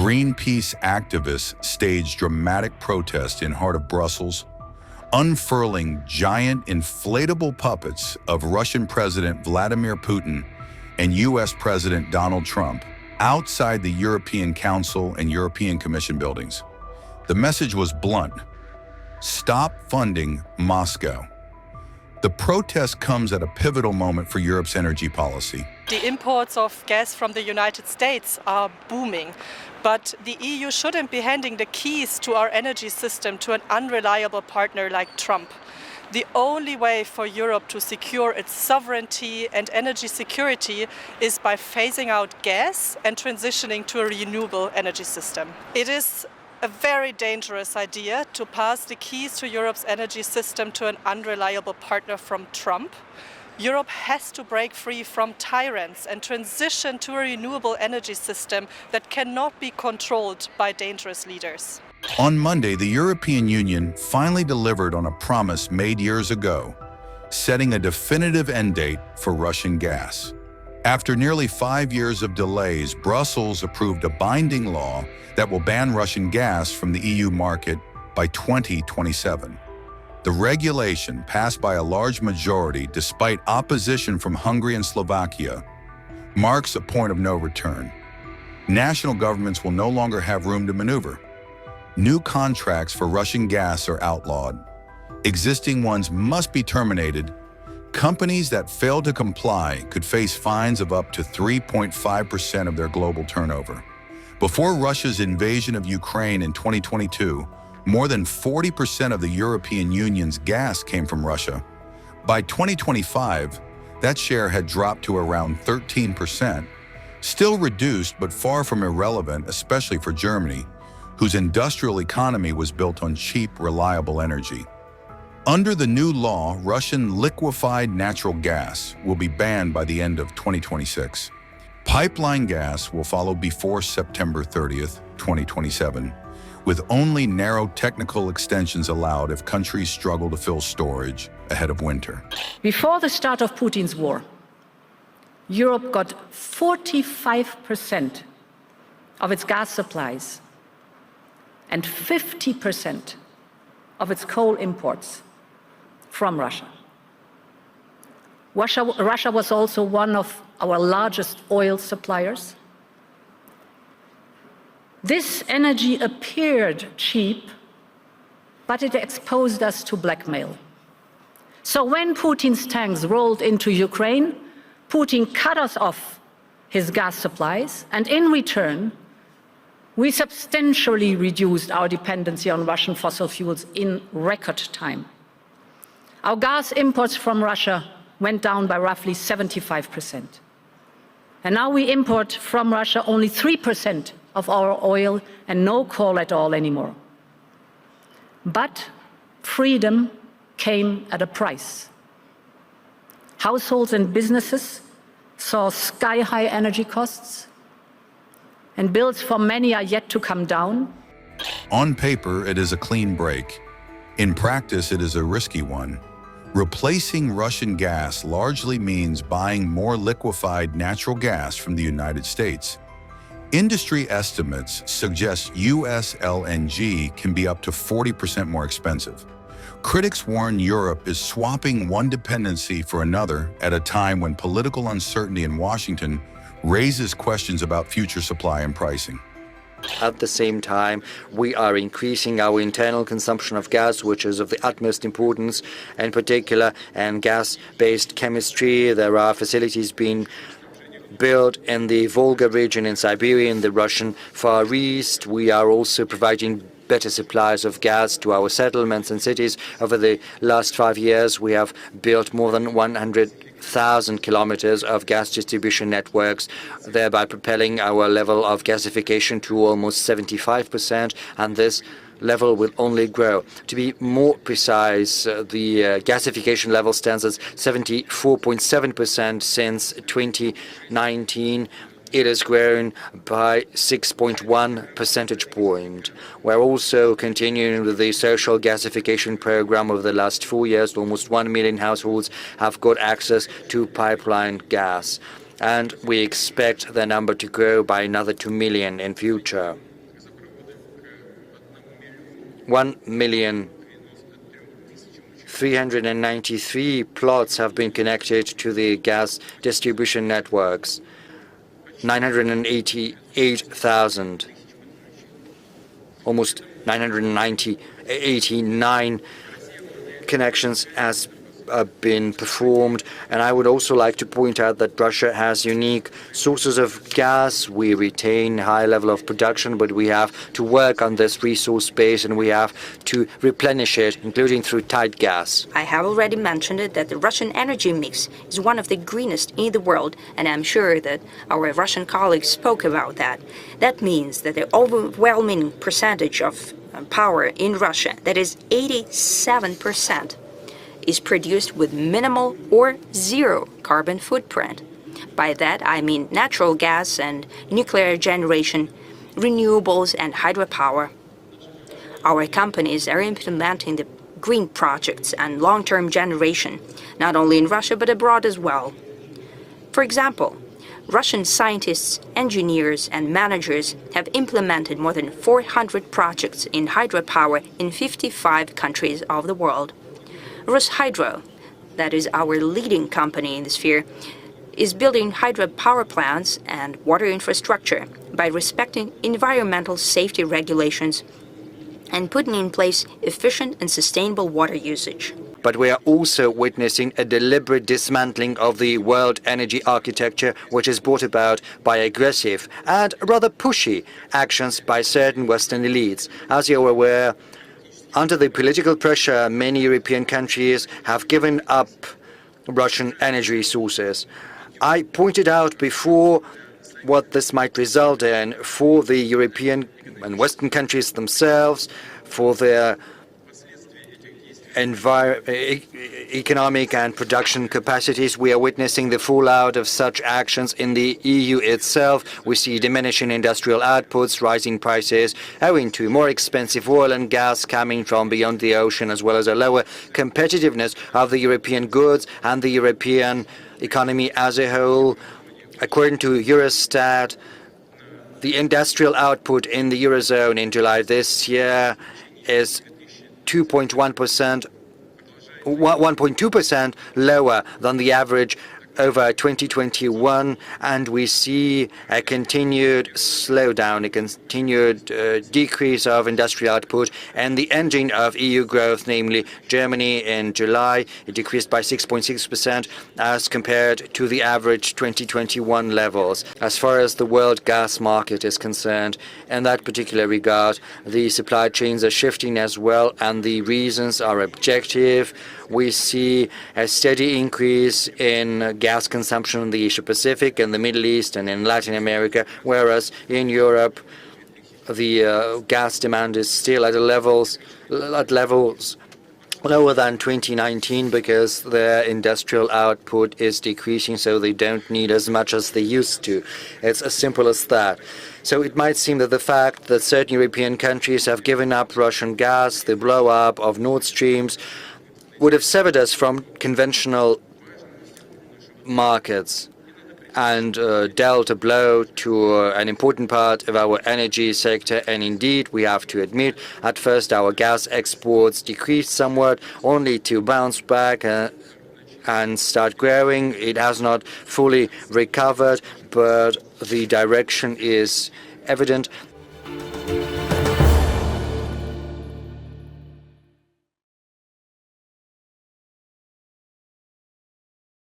Greenpeace activists staged dramatic protests in heart of Brussels, unfurling giant inflatable puppets of Russian President Vladimir Putin and U.S. President Donald Trump outside the European Council and European Commission buildings. The message was blunt: stop funding Moscow. The protest comes at a pivotal moment for Europe's energy policy. The imports of gas from the United States are booming, but the EU shouldn't be handing the keys to our energy system to an unreliable partner like Trump. The only way for Europe to secure its sovereignty and energy security is by phasing out gas and transitioning to a renewable energy system. It is a very dangerous idea to pass the keys to Europe's energy system to an unreliable partner from Trump. Europe has to break free from tyrants and transition to a renewable energy system that cannot be controlled by dangerous leaders. On Monday, the European Union finally delivered on a promise made years ago, setting a definitive end date for Russian gas. After nearly 5 years of delays, Brussels approved a binding law that will ban Russian gas from the EU market by 2027. The regulation, passed by a large majority despite opposition from Hungary and Slovakia, marks a point of no return. National governments will no longer have room to maneuver. New contracts for Russian gas are outlawed. Existing ones must be terminated. Companies that fail to comply could face fines of up to 3.5% of their global turnover. Before Russia's invasion of Ukraine in 2022, more than 40% of the European Union's gas came from Russia. By 2025, that share had dropped to around 13%, still reduced but far from irrelevant, especially for Germany, whose industrial economy was built on cheap, reliable energy. Under the new law, Russian liquefied natural gas will be banned by the end of 2026. Pipeline gas will follow before September 30th, 2027, with only narrow technical extensions allowed if countries struggle to fill storage ahead of winter. Before the start of Putin's war, Europe got 45% of its gas supplies and 50% of its coal imports from Russia. Russia was also one of our largest oil suppliers. This energy appeared cheap, but it exposed us to blackmail. So when Putin's tanks rolled into Ukraine, Putin cut us off his gas supplies, and in return, we substantially reduced our dependency on Russian fossil fuels in record time. Our gas imports from Russia went down by roughly 75%. And now we import from Russia only 3% of our oil and no coal at all anymore. But freedom came at a price. Households and businesses saw sky-high energy costs, and bills for many are yet to come down. On paper, it is a clean break. In practice, it is a risky one. Replacing Russian gas largely means buying more liquefied natural gas from the United States. Industry estimates suggest U.S. LNG can be up to 40% more expensive. Critics warn Europe is swapping one dependency for another at a time when political uncertainty in Washington raises questions about future supply and pricing. At the same time, we are increasing our internal consumption of gas, which is of the utmost importance, in particular in gas-based chemistry. There are facilities being built in the Volga region in Siberia, in the Russian Far East. We are also providing better supplies of gas to our settlements and cities. Over the last 5 years, we have built more than 100,000 kilometers of gas distribution networks, thereby propelling our level of gasification to almost 75%, and this level will only grow. To be more precise, the gasification level stands at 74.7% since 2019. It has grown by 6.1 percentage point. We're also continuing with the social gasification program over the last 4 years. Almost 1 million households have got access to pipeline gas, and we expect the number to grow by another 2 million in future. 1,393,000 plots have been connected to the gas distribution networks. 988,000, almost 989 connections has been performed. And I would also like to point out that Russia has unique sources of gas. We retain a high level of production, but we have to work on this resource base and we have to replenish it, including through tight gas. I have already mentioned it that the Russian energy mix is one of the greenest in the world, and I'm sure that our Russian colleagues spoke about that. That means that the overwhelming percentage of power in Russia, that is 87%, is produced with minimal or zero carbon footprint. By that, I mean natural gas and nuclear generation, renewables and hydropower. Our companies are implementing the green projects and long-term generation, not only in Russia but abroad as well. For example, Russian scientists, engineers and managers have implemented more than 400 projects in hydropower in 55 countries of the world. Rushydro, that is our leading company in the sphere, is building hydropower plants and water infrastructure by respecting environmental safety regulations and putting in place efficient and sustainable water usage. But we are also witnessing a deliberate dismantling of the world energy architecture, which is brought about by aggressive and rather pushy actions by certain Western elites. As you are aware, under the political pressure, many European countries have given up Russian energy resources. I pointed out before what this might result in for the European and Western countries themselves, for their economic and production capacities. We are witnessing the fallout of such actions in the EU itself. We see diminishing industrial outputs, rising prices, owing to more expensive oil and gas coming from beyond the ocean, as well as a lower competitiveness of the European goods and the European economy as a whole. According to Eurostat, the industrial output in the Eurozone in July this year is 1.2% lower than the average over 2021, and we see a continued slowdown, a continued decrease of industrial output, and the engine of EU growth, namely Germany, in July, it decreased by 6.6% as compared to the average 2021 levels. As far as the world gas market is concerned, in that particular regard, the supply chains are shifting as well, and the reasons are objective. We see a steady increase in gas consumption in the Asia-Pacific, in the Middle East, and in Latin America, whereas in Europe, the gas demand is still at levels lower than 2019 because their industrial output is decreasing, so they don't need as much as they used to. It's as simple as that. So it might seem that the fact that certain European countries have given up Russian gas, the blow-up of Nord Streams, would have severed us from conventional markets and dealt a blow to an important part of our energy sector. And indeed, we have to admit, at first our gas exports decreased somewhat, only to bounce back and start growing. It has not fully recovered, but the direction is evident.